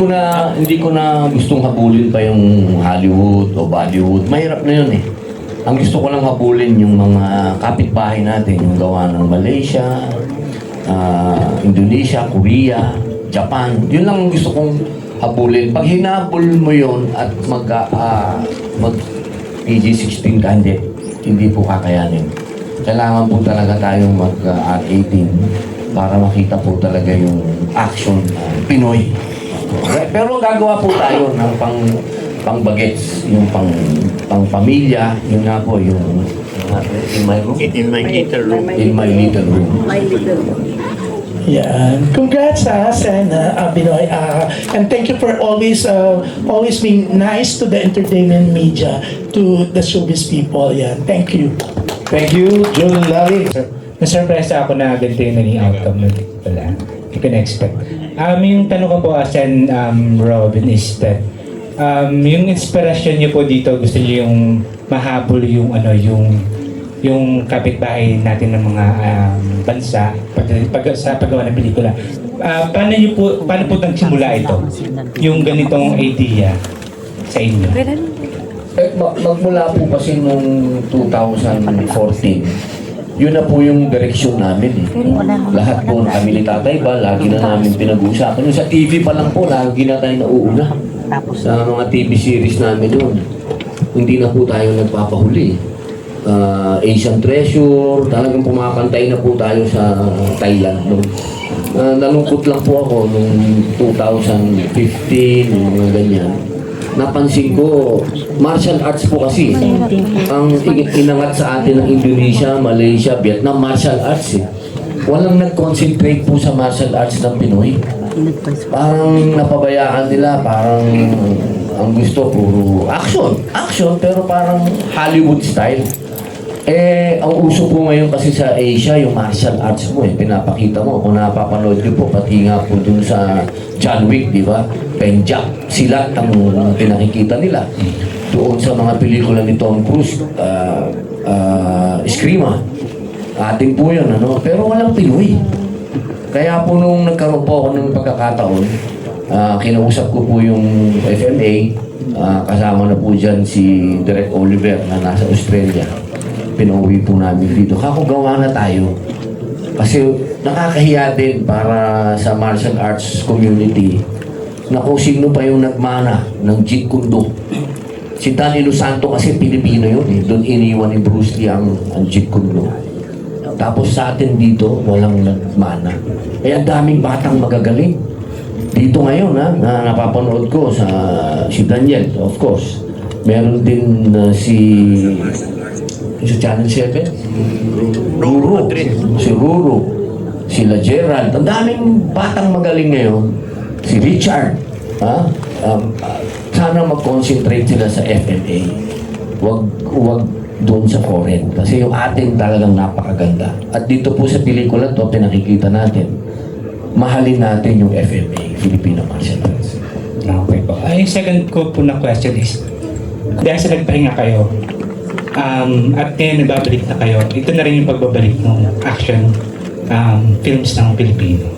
Hindi ko na gustong habulin pa yung Hollywood o Bollywood. Mahirap na yun eh. Ang gusto ko lang habulin yung mga kapitbahay natin, yung gawa ng Malaysia, Indonesia, Korea, Japan. Yun lang ang gusto kong habulin. Pag hinabol mo yun at mag PG-16 ka, hindi po kakayanin. Kailangan po talaga tayong mag-R18 para makita po talaga yung action Pinoy. Pero gagawa po tayo ng pang-bagets, yung pang-pamilya, yun nga po, yung in my room? In my little room. In my little room. Yeah. Congrats, Sen Binoy. And thank you for always being nice to the entertainment media, to the showbiz people. Yeah. Thank you. Thank you, June Larry. Na-surprise ako na ganito yung naging outcome nun. Wala. Hindi ko na-expect. Yung tanong ko po, Sen Robin, is that yung inspirasyon niyo po dito, gusto niyo yung mahabol yung yung kapitbahay natin ng mga bansa sa paggawa ng pelikula. Paano po nagsimula ito? Yung ganitong idea sa inyo? Magmula po kasi nung 2014, yun na po yung direksyon namin eh. Lahat po kami ni Tatay Bal, lagi na namin pinag-uusapan. Yung sa TV pa lang po, lagi na tayo nauuna. Sa mga TV series namin yun, hindi na po tayo nagpapahuli. Asian Treasure, talagang pumakantay na po tayo sa Thailand. Nalungkot lang po ako nung 2015, yung mga ganyan. Napansin ko, martial arts po kasi. Ang inangat sa atin ng Indonesia, Malaysia, Vietnam, martial arts eh. Walang nag-concentrate po sa martial arts ng Pinoy. Parang napabayaan nila, parang ang gusto puro action. Action, pero parang Hollywood style. Ang uso po ngayon kasi sa Asia, yung martial arts mo pinapakita mo. Kung napapanood nyo po, pati nga po dun sa John Wick, di ba? Penjak, silat ang pinakikita nila. Doon sa mga pelikula ni Tom Cruise, Eskrima. Ating po yun, ano? Pero walang Pinoy. Kaya po nung nagkaroon po ako ng pagkakataon, kinausap ko po yung FMA, kasama na po dyan si Direk Oliver na nasa Australia. Pinauwi po namin dito. Gawa na tayo. Kasi nakakahiya din para sa martial arts community na kung sino pa yung nagmana ng Jeet Kune Do. Si Danilo Santo kasi Pilipino yun eh. Doon iniwan ni Bruce Lee ang Jeet Kune Do. Tapos sa atin dito, walang nagmana. Kaya daming batang magagaling. Dito ngayon na napapanood ko si Daniel, of course. Meron din sa Channel 7, Ruro, si Ruro, sila Gerald. Ang daming batang magaling ngayon. Si Richard. Sana mag-concentrate sila sa FMA. Huwag doon sa foreign. Kasi yung atin talagang napakaganda. At dito po sa pelikula to, pinakikita natin, mahalin natin yung FMA, Filipino Martial Arts. Okay po. Yung second ko po na question is, dahil sa nagpahinga kayo, at ngayon nagbabalik na kayo, ito na rin yung pagbabalik ng action films ng Pilipino.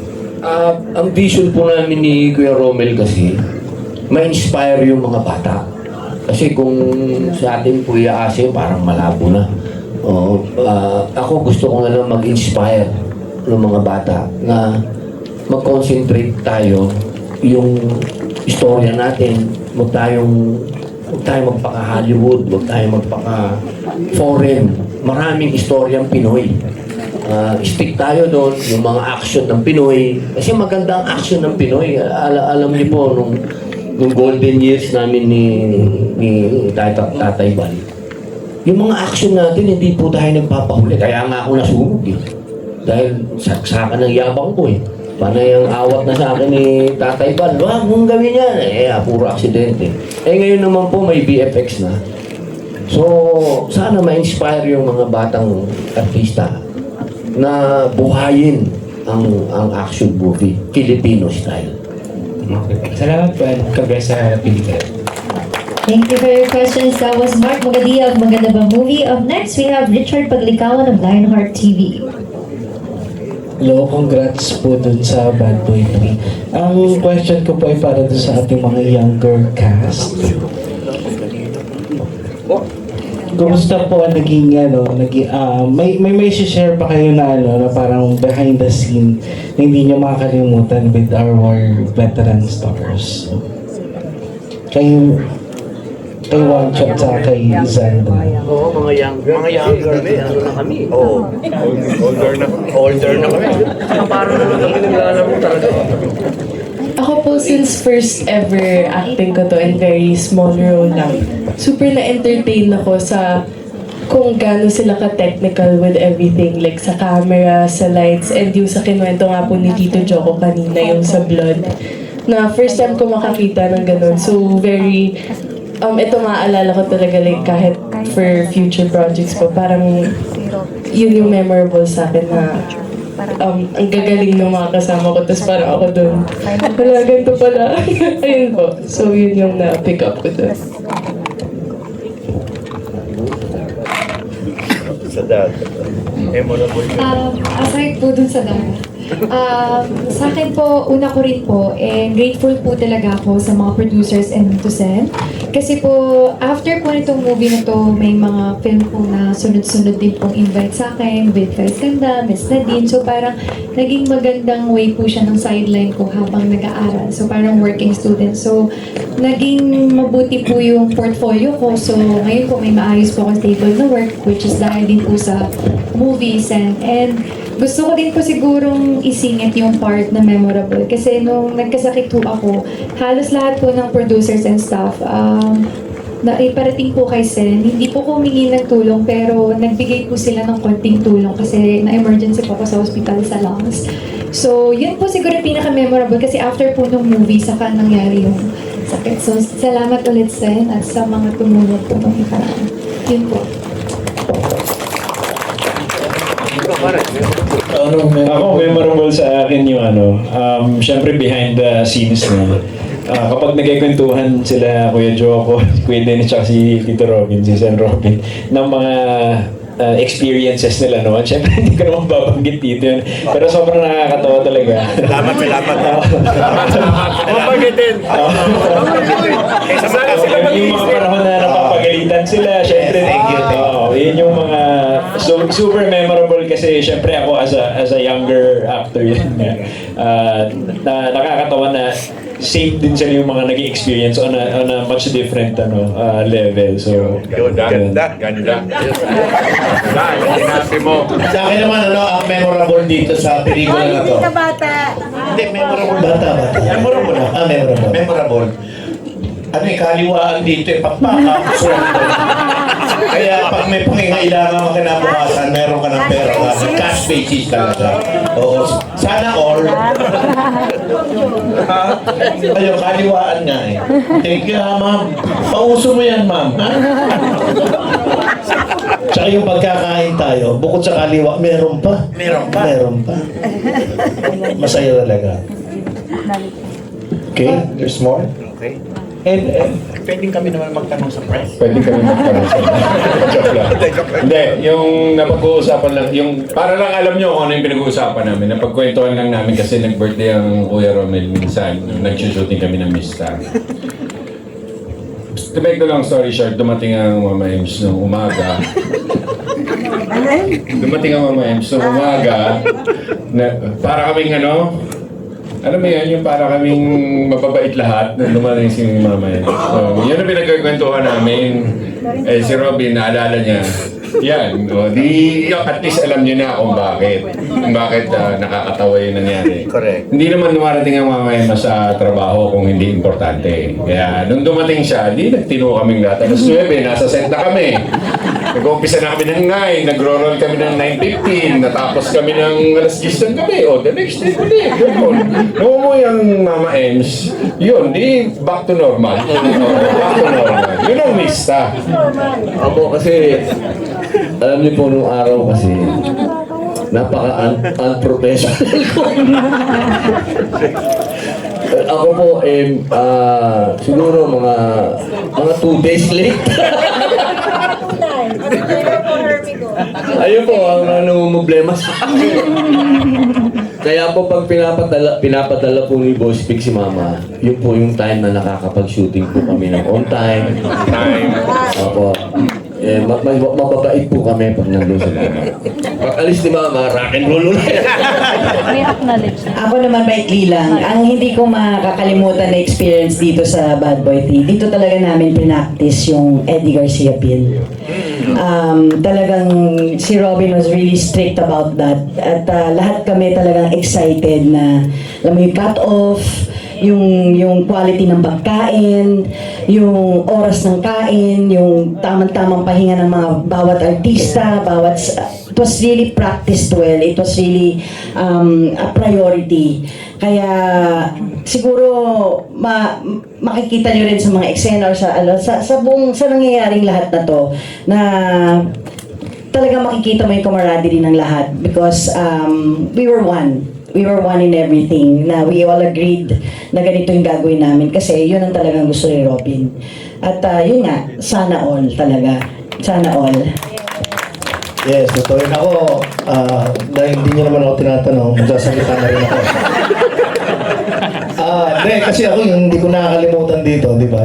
Ang vision po namin ni Kuya Romel kasi, ma-inspire yung mga bata. Kasi kung sa atin po iaase, parang malabo na. Ako gusto ko na lang mag-inspire ng mga bata na mag-concentrate tayo yung istorya natin. Huwag tayo magpaka-Hollywood, huwag tayo magpaka-foreign. Maraming istoryang Pinoy. Stick tayo doon, yung mga action ng Pinoy. Kasi maganda ang action ng Pinoy. Alam niyo po, nung golden years namin ni Tatay Bal, yung mga action natin, hindi po tayo nagpapahuli. Kaya nga ako nasunog eh. Dahil saksakan ng yabang ko eh. Panay ang awat na sa akin ni Tatay Bal, wag mong gawin yan. Puro aksidente. Ngayon naman po may BFX na. So, sana ma-inspire yung mga batang artista na buhayin ang action movie, Filipino style. Okay. Salamat po at congrats sa pelikula. Thank you for your questions. That was Mark Magadia of Maganda Ba Movie. Up next, we have Richard Paglikawan of Lionheart TV. Hello, congrats po dun sa Bad Boy 3. Ang question ko po ay para dun sa ating mga younger cast. Kumusta po ang naging may share pa kayo na na parang behind the scene na hindi nyo makakalimutan with our veteran stars? Kayo One Shot sa kay Zandra. Oo, mga younger ano na kami. Oo. Older na kami. Parang nagkakilala mo talaga. Ako po, since first ever acting ko to and very small role lang, super na-entertain ako sa kung gaano sila ka-technical with everything, like sa camera, sa lights, and yung sa kinuwento nga po ni Tito Joko kanina, yung sa blood, na first time ko makakita ng ganun. So, very, ito maaalala ko talaga, like kahit for future projects po, parang yun yung memorable sa akin na ang gagaling ng mga kasama ko, tapos parang ako doon, wala, ganito pala. Ayun po. So, yun yung na-pick up ko doon. Sa dad. Memorable. Aside po dun sa dami. Sa akin po, una ko rin po, and grateful po talaga ako sa mga producers and to Sen. Kasi po, after po nitong movie na to, may mga film po na sunod-sunod din pong invite sa akin with Vice Ganda, Miss Nadine. So parang naging magandang way po siya ng sideline ko habang nag-aaral. So parang working student. So naging mabuti po yung portfolio ko. So ngayon po may maayos po akong stable na work, which is dahil din po sa movies. And gusto ko din po sigurong isingit yung part na memorable. Kasi nung nagkasakit po ako, halos lahat po ng producers and staff, na iparating po kay Sen, hindi po ko humingi ng tulong pero nagbigay po sila ng konting tulong kasi na-emergency po ako sa hospital sa lungs. So, yun po siguro pinaka-memorable kasi after po nung movie, saka nangyari yung sakit. So, salamat ulit Sen at sa mga tumulong po nung iparaan. Yun po. Ako, memorable sa akin yung syempre behind the scenes na kapag nagkikwentuhan sila Kuya Joko, Kuya Dennis, tsaka si Tito Robin, si Sen Robin, ng mga experiences nila naman. Syempre, hindi ko naman babanggit dito yun. Pero sobrang nakakatawa talaga. Salamat. Mapagalitin. Yung mga panahon na napapagalitan sila, syempre, yun yung mga super memorable kasi syempre ako as a younger actor yun nga. Nakakatawa na same din sila yung mga nag-experience on a much different level. So, Ganda. Sinabi mo. Sa akin naman, ang memorable dito sa pelikula na to. Hindi, memorable. Bata. Memorable. Memorable. Kaliwaan dito, pakpaka. Kaya pag may pangingailangan ka kinabukasan, meron ka ng pera kasi cash basis talaga. Oo. Sana all. Ayun, kaliwaan nga eh. Thank you ma'am. Pauso mo yan ma'am. Tsaka yung pagkakain tayo, bukod sa kaliwa, meron pa. Meron pa. Masaya talaga. Okay, there's more? Okay. And pwedeng kami naman magtanong sa press. pwede kami magkaroon sa joke lang. Hindi, yung napag-uusapan lang, yung para lang alam nyo kung ano yung pinag-uusapan namin, napagkwentuhan lang namin kasi nag-birthday ang Kuya Romel minsan, nag-shooting kami ng Mista. To make the long story short, dumating ang Mama Ems nung umaga. Na, para kaming alam mo yan, yung para kaming mababait lahat na lumating si Mama Ems. So, yun ang pinagkakwentuhan namin. Si Robin, naalala niya. Yan, at least alam niyo na kung bakit. Nakakatawa yung nangyari. Correct. Hindi naman dumarating ang Mama Emma sa trabaho kung hindi importante. Kaya nung dumating siya, nagtino kaming lahat. Alas 9, nasa set na kami. Nag-umpisa na kami ng 9, nagro-roll kami ng 9:15, natapos kami ng alas 10 ng gabi. The next day ulit. Nung umuwi ang Mama Ems, yun, back to normal. Back to normal. Yun ang Mista. Ako kasi, alam niyo po nung araw kasi, napaka-unprofessional ko. Ako po, siguro mga 2 days late. Ayun po, ang problema sa akin. Kaya po pag pinapadala po ni Boss Vic si Mama, yun po yung time na nakakapag-shooting po kami ng on time. Opo. Mababait po kami pag nandun sa Mama. Pag alis ni Mama, rock and roll ulit. Ako naman maikli lang. Ang hindi ko makakalimutan na experience dito sa Bad Boy 3, dito talaga namin pinactice yung Eddie Garcia pin. Talagang si Robin was really strict about that. At lahat kami talagang excited na alam mo yung cut-off, yung quality ng pagkain, yung oras ng kain, yung tamang-tamang pahinga ng mga bawat artista, it was really practiced well. It was really a priority. Kaya siguro makikita nyo rin sa mga eksena or sa nangyayaring lahat na to na talaga makikita mo yung camaraderie ng lahat because we were one. We were one in everything na we all agreed na ganito yung gagawin namin kasi yun ang talagang gusto ni Robin. At yun nga, sana all talaga. Sana all. Yes, totoo yun. Ako, dahil hindi niyo naman ako tinatanong, magsasalita na rin ako. Hindi, kasi ako yung hindi ko nakakalimutan dito, di ba?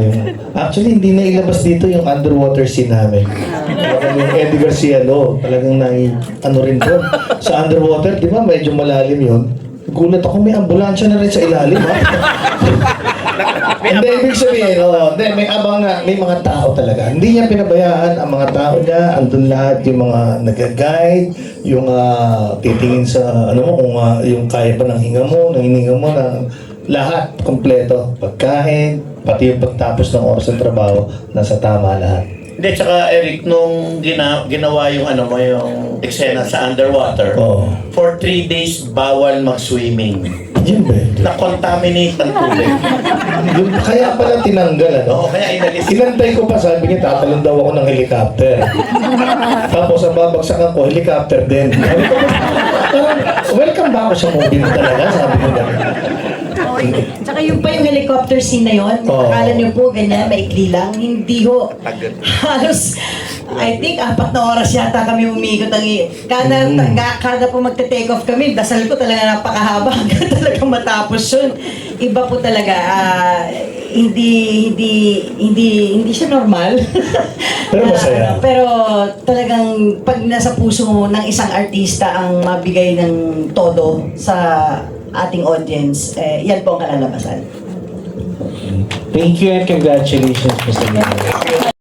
Actually, hindi na ilabas dito yung underwater scene namin. Talagang yung Eddie Garcia Law, talagang ano rin doon. Sa underwater, di ba, medyo malalim yun. Gulat ako, may ambulansya na rin sa ilalim, ha? Hindi, ibig sabihin, hindi, may abang na, may mga tao talaga. Hindi niya pinabayaan ang mga tao niya, andun lahat, yung mga nag-guide, yung titingin sa, ano mo, kung yung kaya ba ng hinga mo, ng hininga mo, lahat, kompleto. Pagkain, pati yung pagtapos ng oras ng trabaho, nasa tama lahat. Hindi, tsaka Eric, nung ginawa yung yung eksena sa underwater, for 3 days, bawal mag-swimming. Yun ba? Na-contaminate ang tubig. Kaya pala tinanggal, ano? Oo, kaya inalis. Inantay ko pa, sabi niya, tatalon daw ako ng helicopter. Tapos ang babagsakan ko, helicopter din. Sabi ko, parang, welcome ba ako sa movie mo talaga? Sabi ko gano'n. Tsaka yung pa yung helicopter scene na yun, akala nyo po ganyan, maikli lang, hindi ho. Halos, I think 4 na oras yata kami umikot kada po magte-take off kami, dasal ko talaga napakahaba hanggang talaga matapos yun. Iba po talaga, hindi siya normal. Pero masaya. Pero talagang pag nasa puso ng isang artista ang mabigay ng todo sa ating audience, yan po ang kalalabasan. Thank you and congratulations, Mr. Mayor.